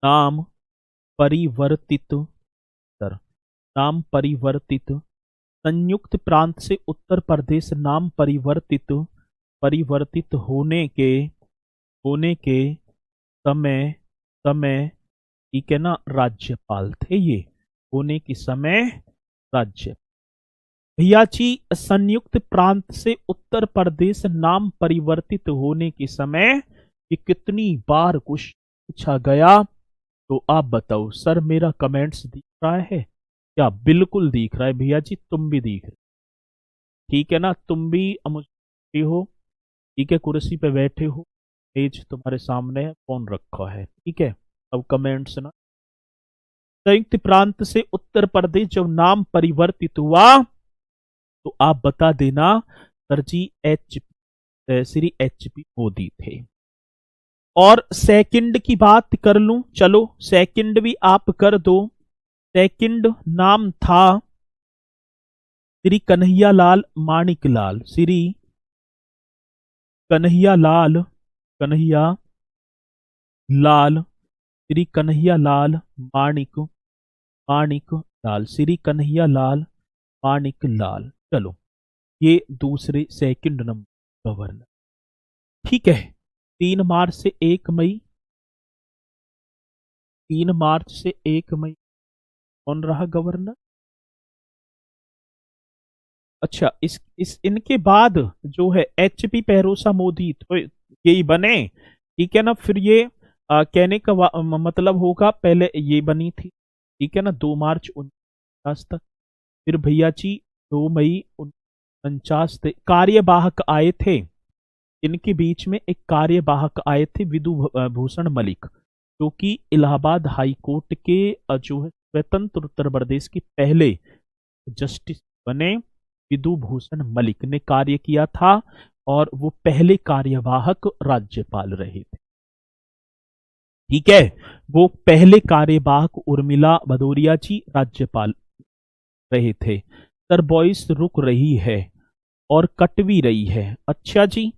नाम परिवर्तित, संयुक्त प्रांत से उत्तर प्रदेश नाम परिवर्तित होने के समय ठीक है ना, राज्यपाल थे ये, होने के समय राज्य। भैया जी संयुक्त प्रांत से उत्तर प्रदेश नाम परिवर्तित होने के समय ये कितनी बार कुछ पूछा गया? तो आप बताओ सर, मेरा कमेंट्स दिख रहा है क्या? बिल्कुल दिख रहा है भैया जी, तुम भी दिख रहे, ठीक है ना, तुम भी मुझे हो, ठीक है, कुर्सी पे बैठे हो, पेज तुम्हारे सामने है, फोन रखा है, ठीक है। अब कमेंट्स ना, संयुक्त प्रांत से उत्तर प्रदेश जब नाम परिवर्तित हुआ तो आप बता देना सर जी श्री HP मोदी थे। और सेकंड की बात कर लूं, चलो सेकंड भी आप कर दो। सेकंड नाम था श्री कन्हैयालाल माणिकलाल, श्री कन्हैयालाल श्री कन्हैयालाल माणिकलाल, श्री कन्हैयालाल माणिकलाल। चलो ये दूसरे सेकंड नंबर गवर्नर। ठीक है। 3 मार्च से 1 मई, 3 मार्च से 1 मई कौन रहा गवर्नर? अच्छा, इस इनके बाद जो है HP पेरोसा मोदी तो यही बने, ठीक है ना। फिर ये कहने का मतलब होगा पहले ये बनी थी, ठीक है ना, 2 मार्च 49 तक। फिर भैया जी 2 मई 49 कार्यवाहक आए थे, इनके बीच में एक कार्यवाहक आए थे विधु भूषण मलिक, जो कि इलाहाबाद हाई कोर्ट के जो है स्वतंत्र उत्तर प्रदेश के पहले जस्टिस बने। विधु भूषण मलिक ने कार्य किया था और वो पहले कार्यवाहक राज्यपाल रहे थे। ठीक है, वो पहले कार्यवाहक उर्मिला भदौरिया जी राज्यपाल रहे थे। सर वॉइस रुक रही है और कट भी रही है। अच्छा जी,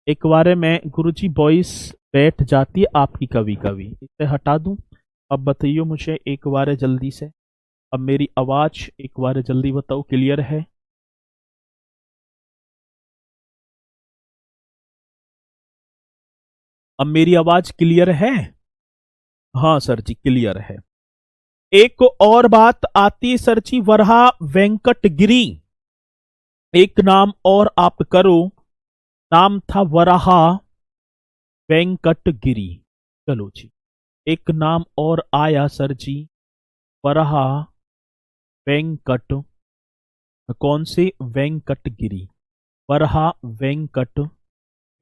एक बार में गुरुजी वॉइस बैठ जाती है आपकी कभी कभी, इसे हटा दूं। अब बताइए मुझे एक बार जल्दी से, अब मेरी आवाज एक बार जल्दी बताओ क्लियर है? अब मेरी आवाज क्लियर है? हाँ सर जी क्लियर है। एक और बात आती है सर जी, वरहा वेंकटगिरी, एक नाम और आप करो, नाम था वराहा वेंकटगिरी। चलो जी, एक नाम और आया सर जी, वराहा वेंकट, कौन से? वेंकटगिरी, वराहा वेंकट,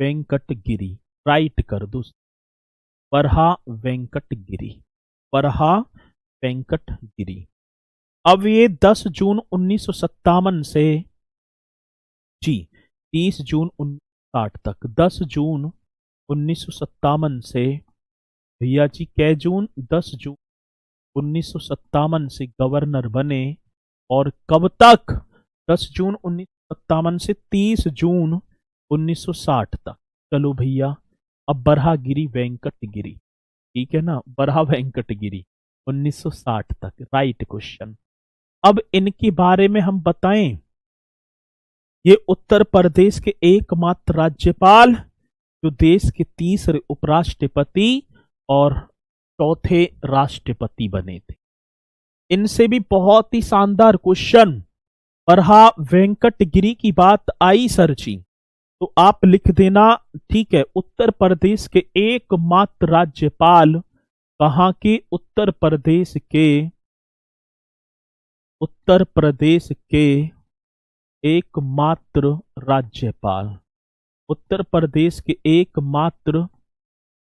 वेंकटगिरी, राइट कर दो। वराहा वेंकटगिरी, वराहा वेंकटगिरी। अब ये 10 जून 1957 से जी 30 जून 1960 तक, 10 जून 1957 से भैया जी कै जून, 10 जून 1957 से गवर्नर बने। और कब तक? 10 जून 1957 से 30 जून 1960 तक। चलो भैया, अब बरहागिरी वेंकटगिरी, ठीक है ना, बरहा वेंकटगिरी 1960 तक, राइट क्वेश्चन। अब इनके बारे में हम बताएं, ये उत्तर प्रदेश के एकमात्र राज्यपाल जो देश के तीसरे उपराष्ट्रपति और चौथे राष्ट्रपति बने थे। इनसे भी बहुत ही शानदार क्वेश्चन, बरहा वेंकटगिरी की बात आई सर जी, तो आप लिख देना, ठीक है। उत्तर प्रदेश के एकमात्र राज्यपाल, कहां के? उत्तर प्रदेश के, उत्तर प्रदेश के एकमात्र राज्यपाल, उत्तर प्रदेश के एकमात्र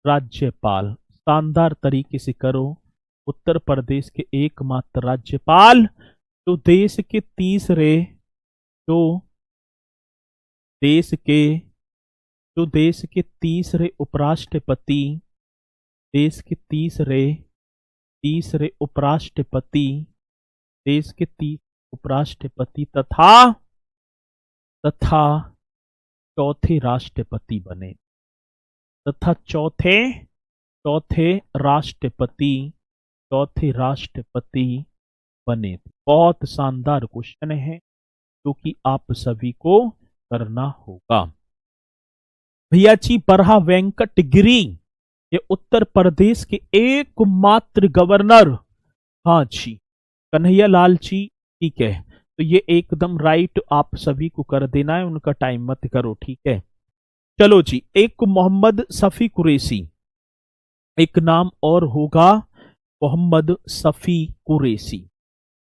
राज्यपाल, शानदार तरीके से करो। उत्तर प्रदेश के एकमात्र राज्यपाल जो देश के तीसरे, जो देश के, जो देश के तीसरे उपराष्ट्रपति, देश के तीसरे, तीसरे उपराष्ट्रपति, देश के तीसरे उपराष्ट्रपति तथा तथा चौथे राष्ट्रपति बने, तथा चौथे, चौथे राष्ट्रपति, चौथे राष्ट्रपति बने थे। बहुत शानदार क्वेश्चन है जो कि आप सभी को करना होगा। भैया जी बरहा वेंकटगिरी ये उत्तर प्रदेश के एकमात्र गवर्नर, हाँ जी, कन्हैया लाल जी, ठीक है। तो ये एकदम राइट आप सभी को कर देना है, उनका टाइम मत करो, ठीक है। चलो जी, एक मोहम्मद शफी कुरैशी, एक नाम और होगा मोहम्मद शफी कुरैशी।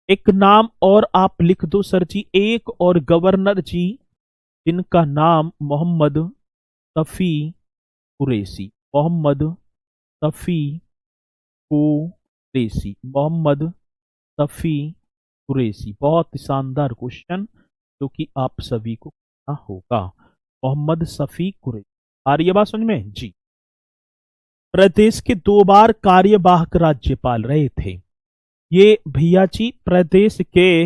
एक नाम और आप लिख दो सर जी, एक और गवर्नर जी जिनका नाम मोहम्मद शफी कुरैशी, मोहम्मद शफी कुरैशी, मोहम्मद शफी कुरैशी। बहुत शानदार क्वेश्चन जो कि आप सभी को करना होगा। मोहम्मद शफी कुरैशी, आ रही है बात समझ में जी। प्रदेश के 2 बार कार्यवाहक राज्यपाल रहे थे ये भैया जी, प्रदेश के,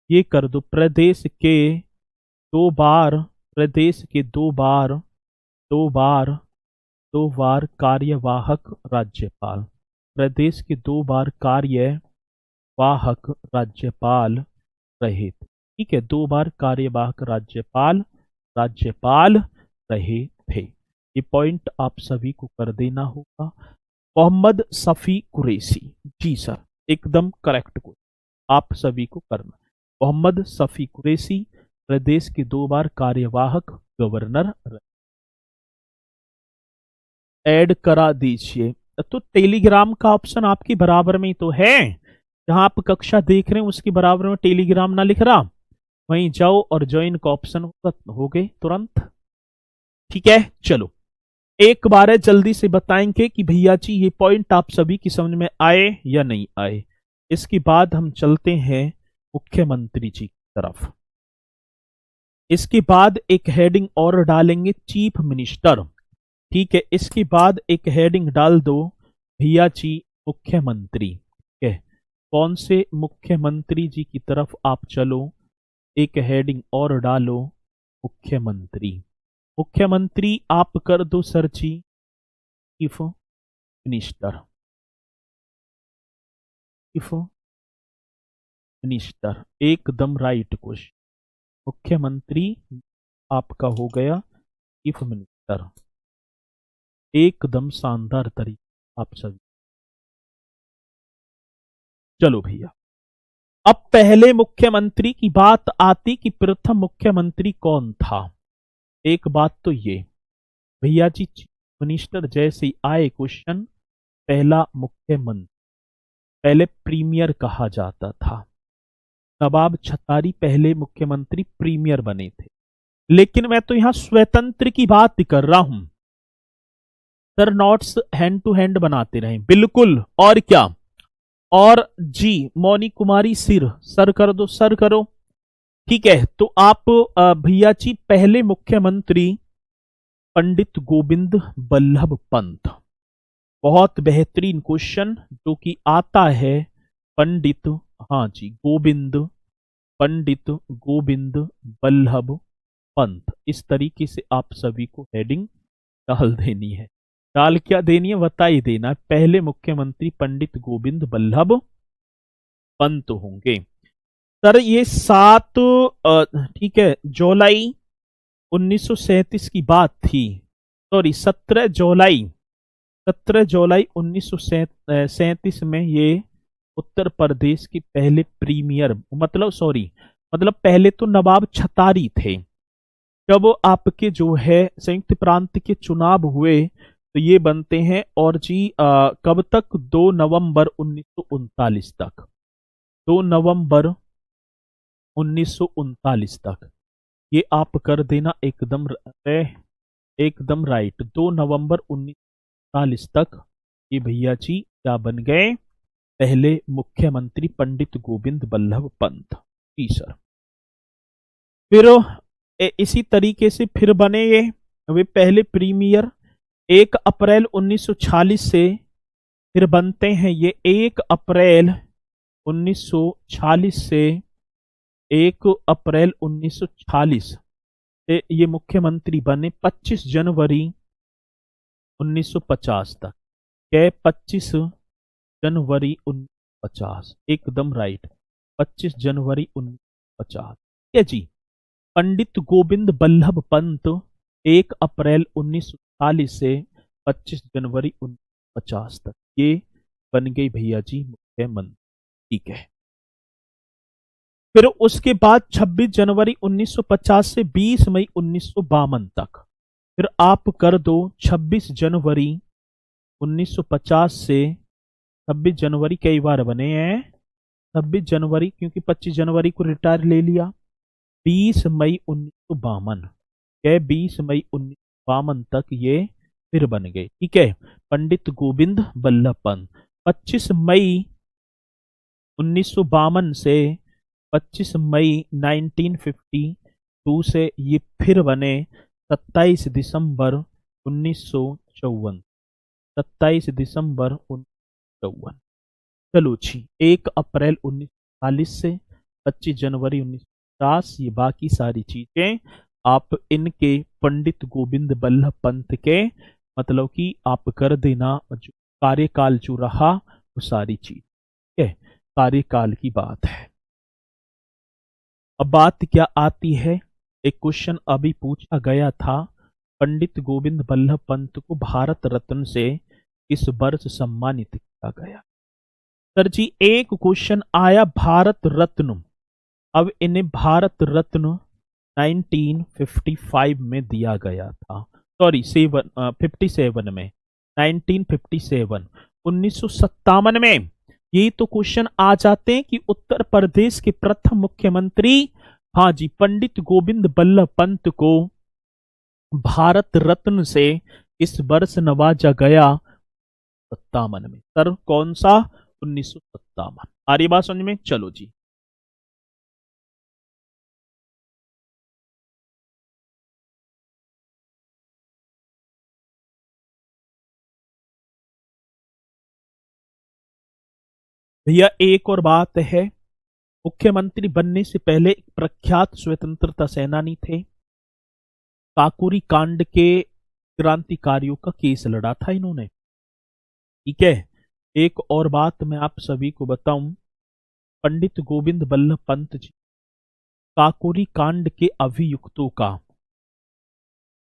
ये कर दो, प्रदेश के 2 बार, प्रदेश के 2 बार, 2 बार, 2 बार कार्यवाहक राज्यपाल, प्रदेश के 2 बार कार्यवाहक राज्यपाल रहे थे, ठीक है। 2 बार कार्यवाहक राज्यपाल, राज्यपाल रहे थे। ये पॉइंट आप सभी को कर देना होगा। मोहम्मद शफी कुरैशी, जी सर, एकदम करेक्ट को आप सभी को करना। मोहम्मद शफी कुरैशी प्रदेश के 2 बार कार्यवाहक गवर्नर ऐड करा दीजिए। तो टेलीग्राम का ऑप्शन आपकी बराबर में तो है, जहां आप कक्षा देख रहे हैं उसकी बराबर में टेलीग्राम ना लिख रहा, वहीं जाओ और ज्वाइन का ऑप्शन हो गए तुरंत, ठीक है। चलो एक बार जल्दी से बताएंगे कि भैया जी ये पॉइंट आप सभी की समझ में आए या नहीं आए। इसके बाद हम चलते हैं मुख्यमंत्री जी की तरफ। इसके बाद एक हेडिंग और डालेंगे, चीफ मिनिस्टर, ठीक है। इसके बाद एक हेडिंग डाल दो भैया जी मुख्यमंत्री, ठीक है। कौन से मुख्यमंत्री जी की तरफ आप चलो, एक हेडिंग और डालो, मुख्यमंत्री। मुख्यमंत्री आप कर दो सर जी चीफ मिनिस्टर, चीफ मिनिस्टर, एकदम राइट क्वेश्चन। मुख्यमंत्री आपका हो गया चीफ मिनिस्टर, एकदम शानदार तरीके आप सभी। चलो भैया, अब पहले मुख्यमंत्री की बात आती कि प्रथम मुख्यमंत्री कौन था। एक बात तो ये भैया जी, चीफ मिनिस्टर जैसे ही आए क्वेश्चन, पहला मुख्यमंत्री, पहले प्रीमियर कहा जाता था। नवाब छतारी पहले मुख्यमंत्री प्रीमियर बने थे। लेकिन मैं तो यहां स्वतंत्र की बात कर रहा हूं sir. Notes hand to hand बनाते रहे, बिल्कुल। और क्या, और जी मौनी कुमारी सिर, सर कर दो, सर करो। ठीक है, तो आप भैया जी पहले मुख्यमंत्री पंडित गोविंद बल्लभ पंत। बहुत बेहतरीन क्वेश्चन जो कि आता है पंडित, हाँ जी, गोविंद, पंडित गोविंद बल्लभ पंत। इस तरीके से आप सभी को हेडिंग डाल देनी है। डाल क्या देनी है बता ही देना। पहले मुख्यमंत्री पंडित गोविंद बल्लभ पंत होंगे सर। ये 7 ठीक है, जुलाई 1937 की बात थी। सॉरी, 17 जुलाई 1937 में ये उत्तर प्रदेश के पहले प्रीमियर, मतलब सॉरी, मतलब पहले तो नवाब छतारी थे। जब आपके जो है संयुक्त प्रांत के चुनाव हुए तो ये बनते हैं। और जी कब तक, 2 नवंबर 1939 तक, 2 नवंबर 1939 तक। ये आप कर देना एकदम एकदम राइट। 2 नवंबर 1939 तक ये भैया जी क्या बन गए, पहले मुख्यमंत्री पंडित गोविंद बल्लभ पंत जी सर। फिर इसी तरीके से फिर बने ये वे पहले प्रीमियर 1 अप्रैल 1946 से। फिर बनते हैं ये 1 अप्रैल 1946 से, 1 अप्रैल 1946 से ये मुख्यमंत्री बने 25 जनवरी 1950 तक। क्या, 25 जनवरी 1950, एकदम राइट, 25 जनवरी 1950। ठीक है जी। पंडित गोविंद बल्लभ पंत 1 अप्रैल 1940 से 25 जनवरी 1950 तक ये बन गई भैया जी मुख्यमंत्री। ठीक है, फिर उसके बाद 26 जनवरी 1950 से 20 मई 1952 तक। फिर आप कर दो 26 जनवरी 1950 से 26 जनवरी कई बार बने हैं, 26 जनवरी क्योंकि 25 जनवरी को रिटायर ले लिया। 20 मई 1952, क्या 20 मई 1952 तक ये फिर बन गए। ठीक है, पंडित गोविंद बल्लभ पंत। 25 मई 1952 से 25 मई 1952 से ये फिर बने 27 दिसंबर 1954, 27 दिसंबर 1954। चलो जी, 1 अप्रैल 1940 से 25 जनवरी 1950, ये बाकी सारी चीजें आप इनके पंडित गोविंद बल्लभ पंत के मतलब कि आप कर देना। जो कार्यकाल जो रहा वो सारी चीज, ठीक है, कार्यकाल की बात है। अब बात क्या आती है, एक क्वेश्चन अभी पूछा गया था, पंडित गोविंद बल्लभ पंत को भारत रत्न से इस वर्ष सम्मानित किया गया। सर जी एक क्वेश्चन आया भारत रत्न, अब इन्हें भारत रत्न 1955 में दिया गया था, सॉरी 57 में, 1957, 1957 में। यही तो क्वेश्चन आ जाते हैं कि उत्तर प्रदेश के प्रथम मुख्यमंत्री, हाँ जी, पंडित गोविंद बल्लभ पंत को भारत रत्न से इस वर्ष नवाजा गया 57 में। सर कौन सा, 1957। आ रही बात समझ में? चलो जी, भैया एक और बात है, मुख्यमंत्री बनने से पहले एक प्रख्यात स्वतंत्रता सेनानी थे। काकोरी कांड के क्रांतिकारियों का केस लड़ा था इन्होंने। ठीक है। एक और बात मैं आप सभी को बताऊं, पंडित गोविंद बल्लभ पंत जी काकोरी कांड के अभियुक्तों का,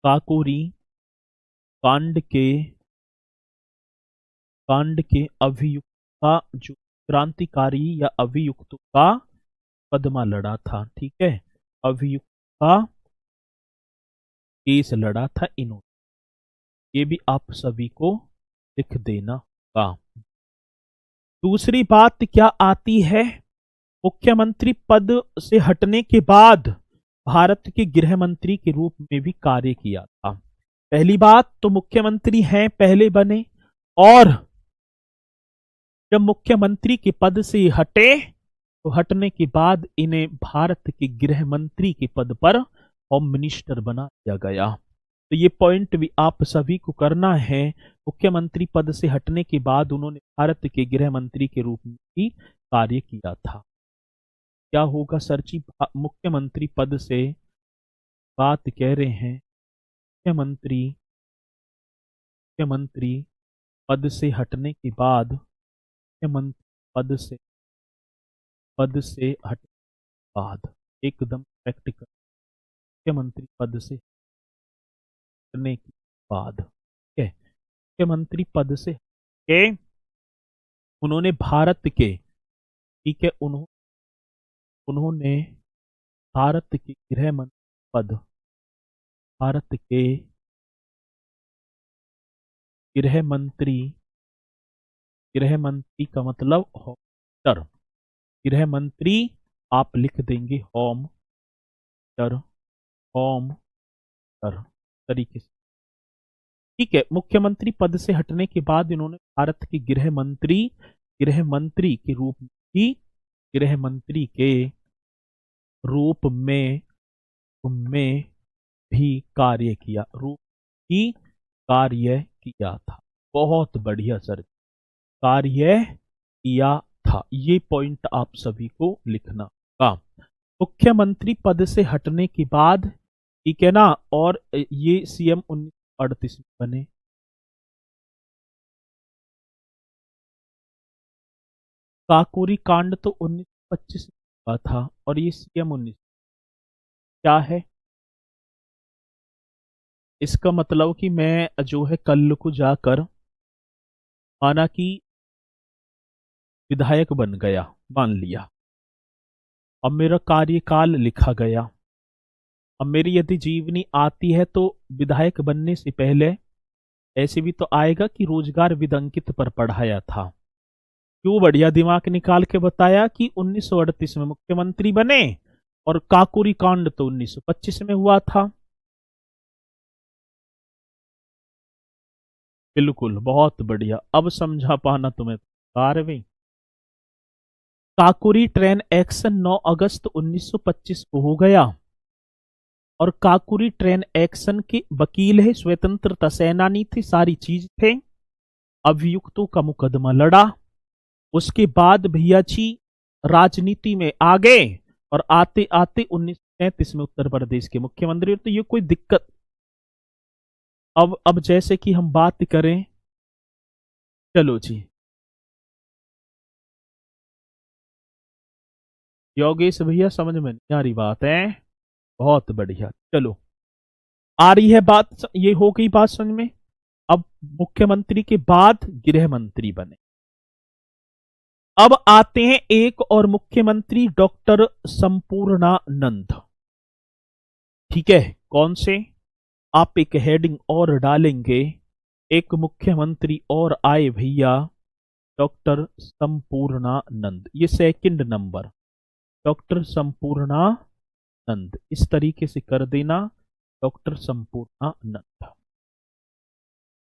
काकोरी कांड के अभियुक्त का जो क्रांतिकारी या अभियुक्तों का मुकदमा लड़ा था। ठीक है, अभियुक्त का केस लड़ा था इन्होंने। ये भी आप सभी को लिख देना होगा। दूसरी बात क्या आती है, मुख्यमंत्री पद से हटने के बाद भारत के गृह मंत्री के रूप में भी कार्य किया था। पहली बात तो मुख्यमंत्री हैं पहले बने, और जब मुख्यमंत्री के पद से हटे तो हटने के बाद इन्हें भारत के गृह मंत्री के पद पर होम मिनिस्टर बना दिया गया। तो ये पॉइंट भी आप सभी को करना है। मुख्यमंत्री पद से हटने के बाद उन्होंने भारत के गृह मंत्री के रूप में भी कार्य किया था। क्या होगा सर जी, मुख्यमंत्री पद से बात कह रहे हैं, मुख्यमंत्री पद से हटने के बाद, मुख्यमंत्री पद से हटने के बाद, एकदम प्रैक्टिकल, मुख्यमंत्री पद से हटने के बाद, ठीक है, मुख्यमंत्री पद से के उन्होंने भारत के, ठीक है, उन्होंने भारत के गृह मंत्री पद, भारत के गृह मंत्री का मतलब होम मिनिस्टर, गृह मंत्री आप लिख देंगे होम मिनिस्टर तरीके से। ठीक है, मुख्यमंत्री पद से हटने के बाद इन्होंने भारत के गृह मंत्री के रूप में ही, गृह मंत्री के रूप में भी कार्य किया, था। बहुत बढ़िया सर, कार्य किया था। ये पॉइंट आप सभी को लिखना होगा। मुख्यमंत्री पद से हटने के बाद, ठीक है ना, और ये सीएम 1938 में बने। काकोरी कांड तो 1925 में हुआ था और ये सीएम 19, क्या है इसका मतलब कि मैं जो है कल को जाकर माना कि विधायक बन गया, मान लिया, अब मेरा कार्यकाल लिखा गया, अब मेरी यदि जीवनी आती है तो विधायक बनने से पहले ऐसे भी तो आएगा कि रोजगार विद अंकित पर पढ़ाया था। क्यों बढ़िया दिमाग निकाल के बताया कि 1938 में मुख्यमंत्री बने और काकोरी कांड तो 1925 में हुआ था। बिल्कुल, बहुत बढ़िया, अब समझा पाना तुम्हें 12वीं। काकोरी ट्रेन एक्शन 9 अगस्त 1925 को हो गया और काकोरी ट्रेन एक्शन के वकील है, स्वतंत्रता सेनानी थे, सारी चीज थे। अभियुक्तों का मुकदमा लड़ा, उसके बाद भैया जी राजनीति में आ गए और आते आते 1933 में उत्तर प्रदेश के मुख्यमंत्री। तो ये कोई दिक्कत, अब जैसे कि हम बात करें, चलो जी योगेश भैया समझ में नहीं आ रही बात है, बहुत बढ़िया, चलो आ रही है बात, ये हो गई बात समझ में। अब मुख्यमंत्री के बाद गृह मंत्री बने। अब आते हैं एक और मुख्यमंत्री, डॉक्टर संपूर्णानंद। ठीक है, कौन से, आप एक हेडिंग और डालेंगे, एक मुख्यमंत्री और आए भैया, डॉक्टर संपूर्णानंद, ये सेकंड नंबर, डॉक्टर संपूर्णानंद, इस तरीके से कर देना, डॉक्टर संपूर्णानंद।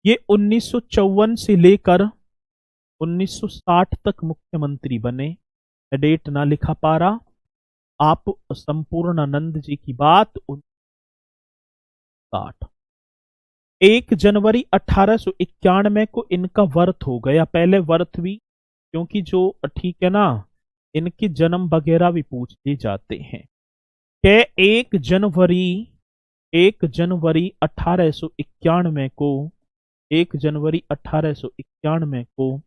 ये 1954 से लेकर 1960 तक मुख्यमंत्री बने। डेट ना लिखा पा रहा, आप संपूर्णानंद जी की बात 1960। 1 जनवरी 1891 को इनका वर्थ हो गया, पहले वर्थ भी, क्योंकि जो ठीक है ना इनके जन्म वगैरह भी पूछ लिए जाते हैं। के 1 जनवरी 1891 को 1 जनवरी 1891 को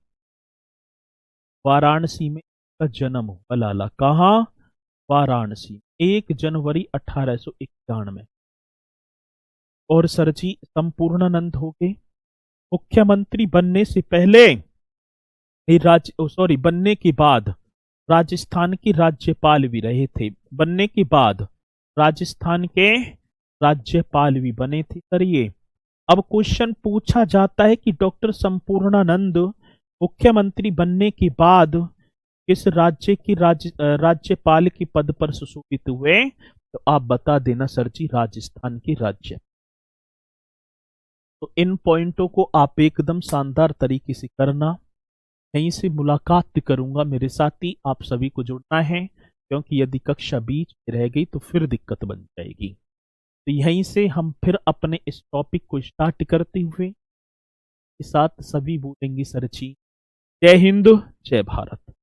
वाराणसी में इसका जन्म हुआ। लाला कहाँ? वाराणसी, 1 जनवरी 1891। और सर जी संपूर्णानंद हो गए। मुख्यमंत्री बनने से पहले बनने के बाद राजस्थान के राज्यपाल भी रहे थे। बनने के बाद राजस्थान के राज्यपाल भी बने थे सर ये। अब क्वेश्चन पूछा जाता है कि डॉक्टर संपूर्णानंद मुख्यमंत्री बनने के बाद किस राज्य की राज्यपाल के पद पर सुशोभित हुए? तो आप बता देना सर जी, राजस्थान के राज्य। तो इन पॉइंटों को आप एकदम शानदार तरीके से करना। यहीं से मुलाकात करूंगा मेरे साथी, आप सभी को जुड़ना है, क्योंकि यदि कक्षा बीच में रह गई तो फिर दिक्कत बन जाएगी। तो यहीं से हम फिर अपने इस टॉपिक को स्टार्ट करते हुए के साथ सभी बोलेंगे सर जी, जय हिंद, जय भारत।